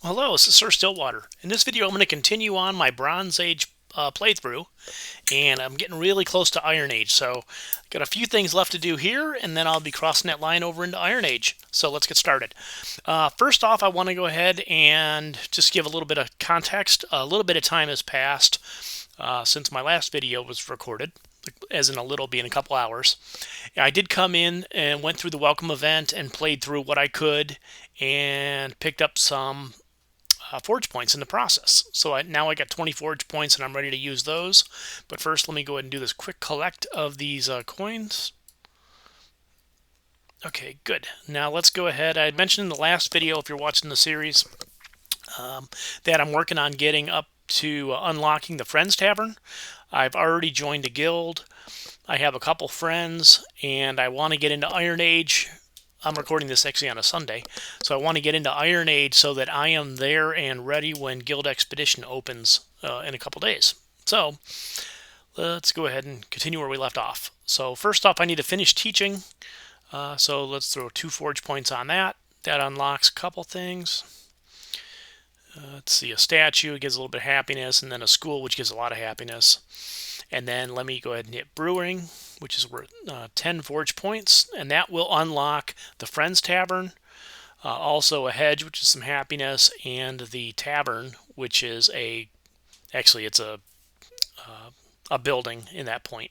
Well, hello, this is SirStillwater. In this video, I'm going to continue on my Bronze Age playthrough, and I'm getting really close to Iron Age. So, got a few things left to do here, and then I'll be crossing that line over into Iron Age. So let's get started. First off, I want to go ahead and just give a little bit of context. A little bit of time has passed since my last video was recorded, as in a little being a couple hours. I did come in and went through the welcome event and played through what I could and picked up some forge points in the process. So now I got 20 forge points and I'm ready to use those. But first, let me go ahead and do this quick collect of these coins. Okay, good. Now let's go ahead. I had mentioned in the last video, if you're watching the series, that I'm working on getting up to unlocking the Friends Tavern. I've already joined a guild. I have a couple friends, and I want to get into Iron Age. I'm recording this actually on a Sunday, so I want to get into Iron Age so that I am there and ready when Guild Expedition opens in a couple days. So let's go ahead and continue where we left off. So first off, I need to finish teaching. So let's throw 2 forge points on that. That unlocks a couple things. Let's see, a statue gives a little bit of happiness, and then a school, which gives a lot of happiness. And then let me go ahead and hit brewing, which is worth 10 forge points, and that will unlock the Friends Tavern, also a hedge, which is some happiness, and the tavern, which is actually it's a building in that point,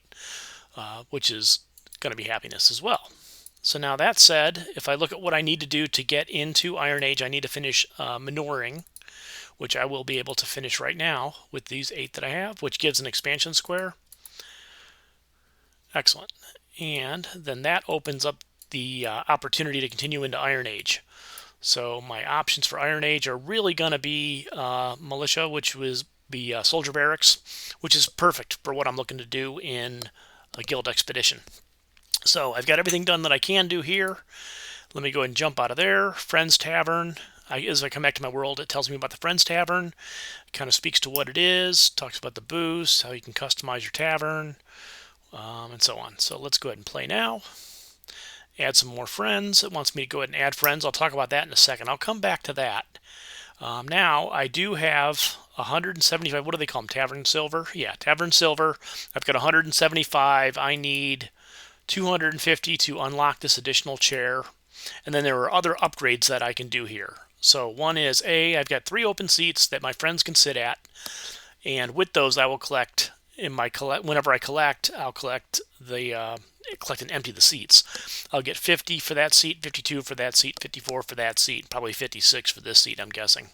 which is going to be happiness as well. So now that said, if I look at what I need to do to get into Iron Age, I need to finish manuring, which I will be able to finish right now with these 8 that I have, which gives an expansion square. Excellent. And then that opens up the opportunity to continue into Iron Age. So my options for Iron Age are really going to be militia, which was be soldier barracks, which is perfect for what I'm looking to do in a guild expedition. So I've got everything done that I can do here. Let me go ahead and jump out of there. Friends Tavern. As I come back to my world, it tells me about the Friends Tavern. It kind of speaks to what it is, talks about the boost, how you can customize your tavern, and so on. So let's go ahead and play now. Add some more friends. It wants me to go ahead and add friends. I'll talk about that in a second. I'll come back to that. Now, I do have 175, what do they call them, Tavern Silver? Yeah, Tavern Silver. I've got 175. I need 250 to unlock this additional chair. And then there are other upgrades that I can do here. So one is I've got 3 open seats that my friends can sit at, and with those I will collect whenever I collect, I'll collect and empty the seats. I'll get 50 for that seat, 52 for that seat, 54 for that seat, probably 56 for this seat, I'm guessing.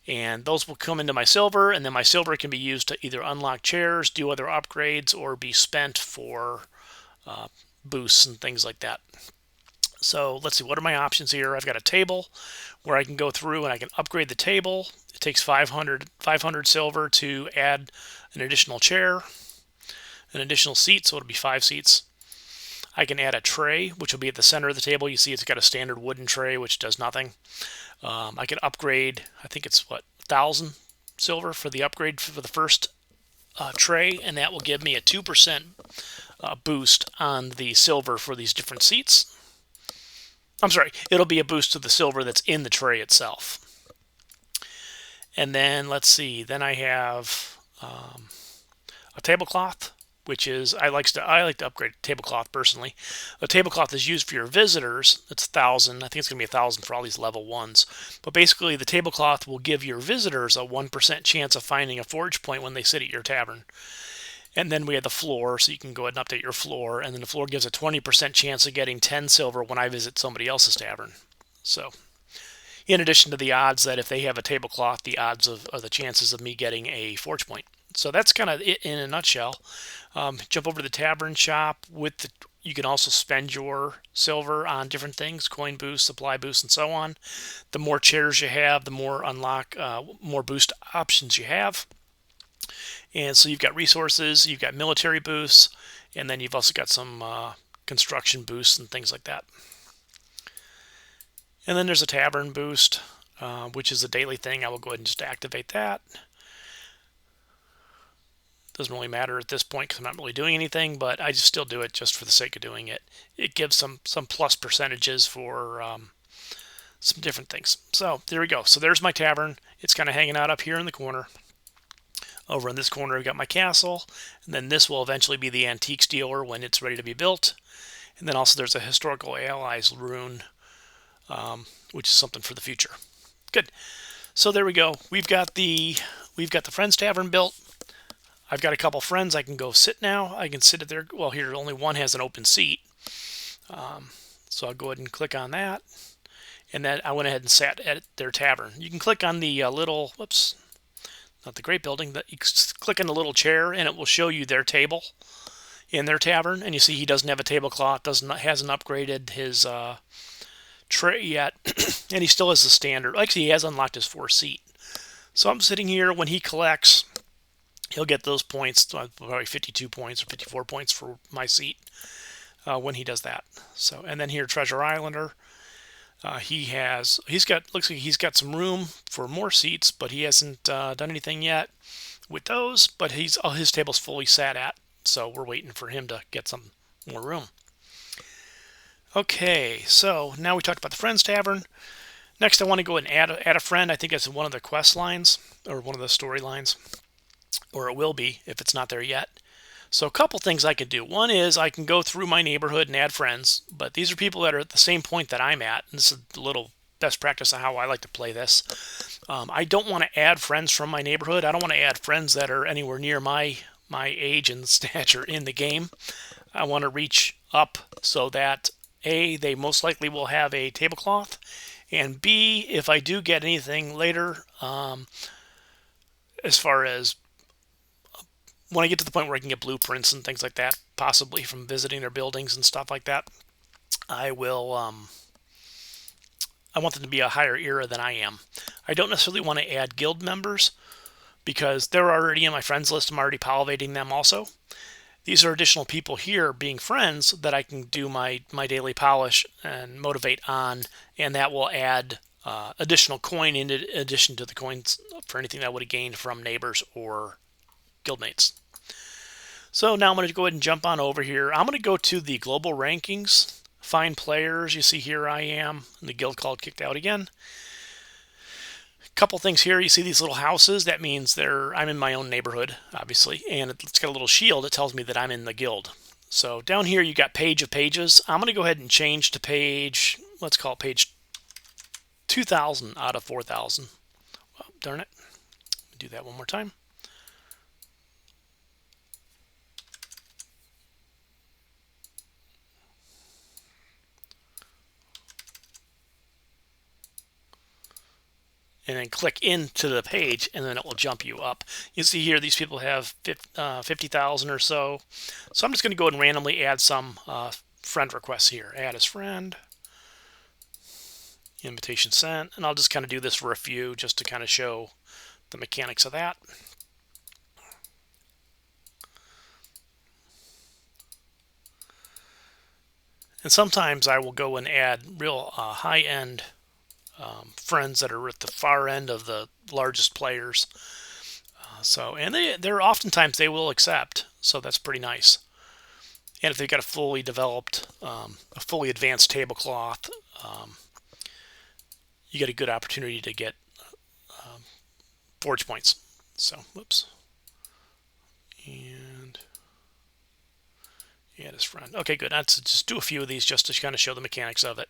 And those will come into my silver, and then my silver can be used to either unlock chairs, do other upgrades, or be spent for boosts and things like that. So let's see, what are my options here? I've got a table where I can go through and I can upgrade the table. It takes 500 silver to add an additional chair, an additional seat, so it'll be 5 seats. I can add a tray, which will be at the center of the table. You see it's got a standard wooden tray, which does nothing. I can upgrade, I think it's 1,000 silver for the upgrade for the first tray, and that will give me a 2% boost on the silver for these different seats. I'm sorry, it'll be a boost to the silver that's in the tray itself. And then let's see, then I have a tablecloth, which is I like to upgrade a tablecloth personally. A tablecloth is used for your visitors. It's 1,000. I think it's going to be 1,000 for all these level 1s. But basically, the tablecloth will give your visitors a 1% chance of finding a forge point when they sit at your tavern. And then we have the floor, so you can go ahead and update your floor. And then the floor gives a 20% chance of getting 10 silver when I visit somebody else's tavern. So, in addition to the odds that if they have a tablecloth, the odds of the chances of me getting a forge point. So that's kind of it in a nutshell. Jump over to the tavern shop. You can also spend your silver on different things, coin boost, supply boost, and so on. The more chairs you have, the more more boost options you have. And so you've got resources, you've got military boosts, and then you've also got some construction boosts and things like that. And then there's a tavern boost, which is a daily thing. I will go ahead and just activate that. Doesn't really matter at this point because I'm not really doing anything, but I just still do it just for the sake of doing it. It gives some plus percentages for some different things. So there we go. So there's my tavern. It's kind of hanging out up here in the corner. Over in this corner, I've got my castle, and then this will eventually be the antiques dealer when it's ready to be built. And then also there's a historical allies rune, which is something for the future. Good. So there we go. We've got the Friends Tavern built. I've got a couple friends I can go sit now. I can sit at their, well, here only one has an open seat. So I'll go ahead and click on that. And then I went ahead and sat at their tavern. You can click on the little, whoops, not the great building, but you click on the little chair and it will show you their table in their tavern. And you see he doesn't have a tablecloth, hasn't upgraded his tray yet, and he still has the standard. Actually, he has unlocked his 4-seat. So I'm sitting here. When he collects, he'll get those points, probably 52 points or 54 points for my seat when he does that. So, and then here, Treasure Islander. Looks like he's got some room for more seats, but he hasn't done anything yet with those. But his table's fully sat at, so we're waiting for him to get some more room. Okay, so now we talked about the Friends Tavern. Next, I want to go and add a friend. I think that's one of the quest lines or one of the storylines, or it will be if it's not there yet. So a couple things I could do. One is I can go through my neighborhood and add friends, but these are people that are at the same point that I'm at. And this is a little best practice of how I like to play this. I don't want to add friends from my neighborhood. I don't want to add friends that are anywhere near my age and stature in the game. I want to reach up so that A, they most likely will have a tablecloth, and B, if I do get anything later, as far as when I get to the point where I can get blueprints and things like that, possibly from visiting their buildings and stuff like that, I will, I want them to be a higher era than I am. I don't necessarily want to add guild members because they're already in my friends list. I'm already pollinating them also. These are additional people here being friends that I can do my daily polish and motivate on, and that will add additional coin in addition to the coins for anything that I would have gained from neighbors or guildmates. So now I'm going to go ahead and jump on over here. I'm going to go to the global rankings, find players. You see here I am, and the guild called kicked out again. Couple things here. You see these little houses. That means I'm in my own neighborhood, obviously, and it's got a little shield that tells me that I'm in the guild. So down here you got page of pages. I'm going to go ahead and change to page, let's call it page 2000 out of 4000. Well, darn it. Do that one more time. And then click into the page, and then it will jump you up. You see here, these people have 50,000 or so. So I'm just going to go ahead and randomly add some friend requests here. Add as friend. Invitation sent. And I'll just kind of do this for a few just to kind of show the mechanics of that. And sometimes I will go and add real high-end friends that are at the far end of the largest players. And they're oftentimes they will accept, so that's pretty nice. And if they've got a fully developed, a fully advanced tablecloth, you get a good opportunity to get forge points. So, whoops. And add his friend. Okay, good. Let's just do a few of these just to kind of show the mechanics of it.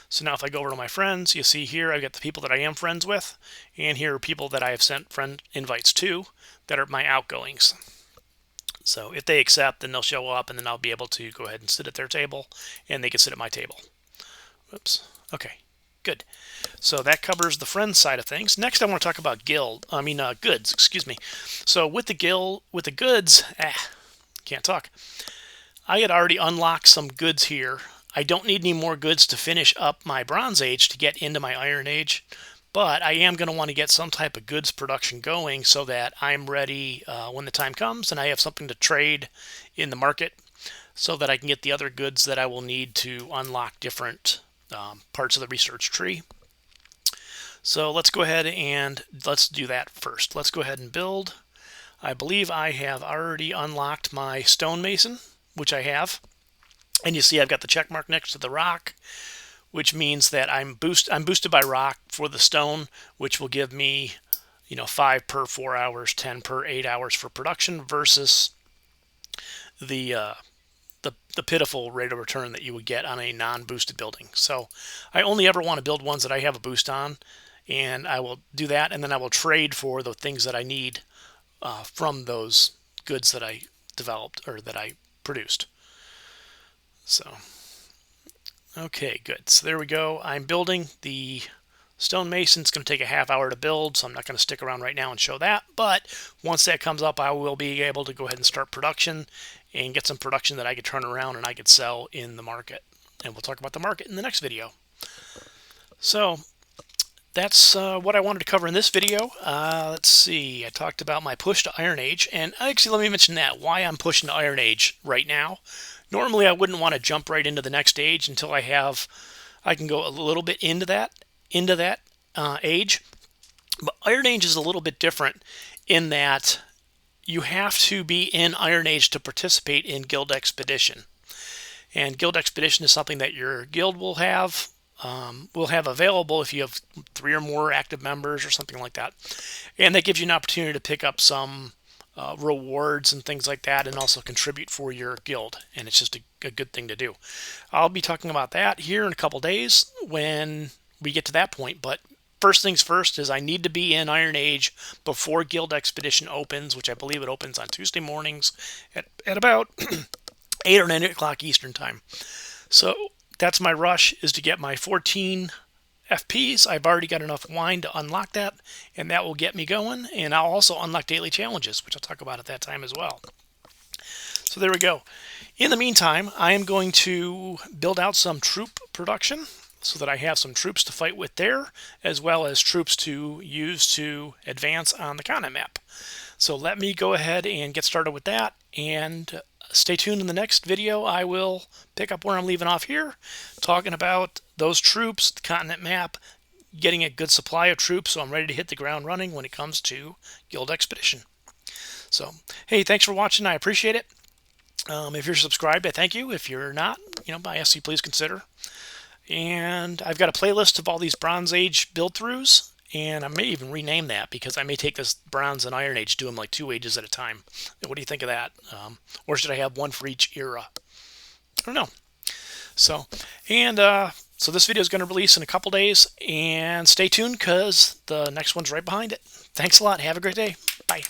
So now if I go over to my friends, you see here I've got the people that I am friends with, and here are people that I have sent friend invites to that are my outgoings. So if they accept, then they'll show up, and then I'll be able to go ahead and sit at their table, and they can sit at my table. Whoops. Okay, good. So that covers the friends side of things. Next I want to talk about goods, excuse me. So with the goods, can't talk. I had already unlocked some goods here. I don't need any more goods to finish up my Bronze Age to get into my Iron Age, but I am going to want to get some type of goods production going so that I'm ready when the time comes and I have something to trade in the market so that I can get the other goods that I will need to unlock different parts of the research tree. So let's go ahead and let's do that first. Let's go ahead and build. I believe I have already unlocked my stonemason, which I have. And you see I've got the check mark next to the rock, which means that I'm boosted by rock for the stone, which will give me, 5 per 4 hours, 10 per 8 hours for production versus the the pitiful rate of return that you would get on a non-boosted building. So I only ever want to build ones that I have a boost on, and I will do that, and then I will trade for the things that I need from those goods that I developed or that I produced. So, okay, good. So there we go. I'm building the stonemason. It's going to take a half hour to build, so I'm not going to stick around right now and show that. But once that comes up, I will be able to go ahead and start production and get some production that I could turn around and I could sell in the market. And we'll talk about the market in the next video. So that's what I wanted to cover in this video. Let's see. I talked about my push to Iron Age. And actually, let me mention that, why I'm pushing to Iron Age right now. Normally, I wouldn't want to jump right into the next age until I can go a little bit into that age. But Iron Age is a little bit different in that you have to be in Iron Age to participate in Guild Expedition. And Guild Expedition is something that your guild will have available if you have 3 or more active members or something like that. And that gives you an opportunity to pick up some rewards and things like that, and also contribute for your guild. And it's just a good thing to do. I'll be talking about that here in a couple days when we get to that point. But first things first is I need to be in Iron Age before Guild Expedition opens, which I believe it opens on Tuesday mornings at about 8 or 9 o'clock Eastern time. So that's my rush, is to get my 14 FPs. I've already got enough wine to unlock that, and that will get me going. And I'll also unlock daily challenges, which I'll talk about at that time as well. So there we go. In the meantime, I am going to build out some troop production so that I have some troops to fight with there, as well as troops to use to advance on the continent map. So let me go ahead and get started with that, and stay tuned. In the next video, I will pick up where I'm leaving off here, talking about those troops, the continent map, getting a good supply of troops, so I'm ready to hit the ground running when it comes to Guild Expedition. So, hey, thanks for watching. I appreciate it. If you're subscribed, I thank you. If you're not, I ask you please consider. And I've got a playlist of all these Bronze Age build-throughs, and I may even rename that, because I may take this Bronze and Iron Age, do them like 2 ages at a time. What do you think of that? Or should I have one for each era? I don't know. So this video is going to release in a couple days, and stay tuned because the next one's right behind it. Thanks a lot. Have a great day. Bye.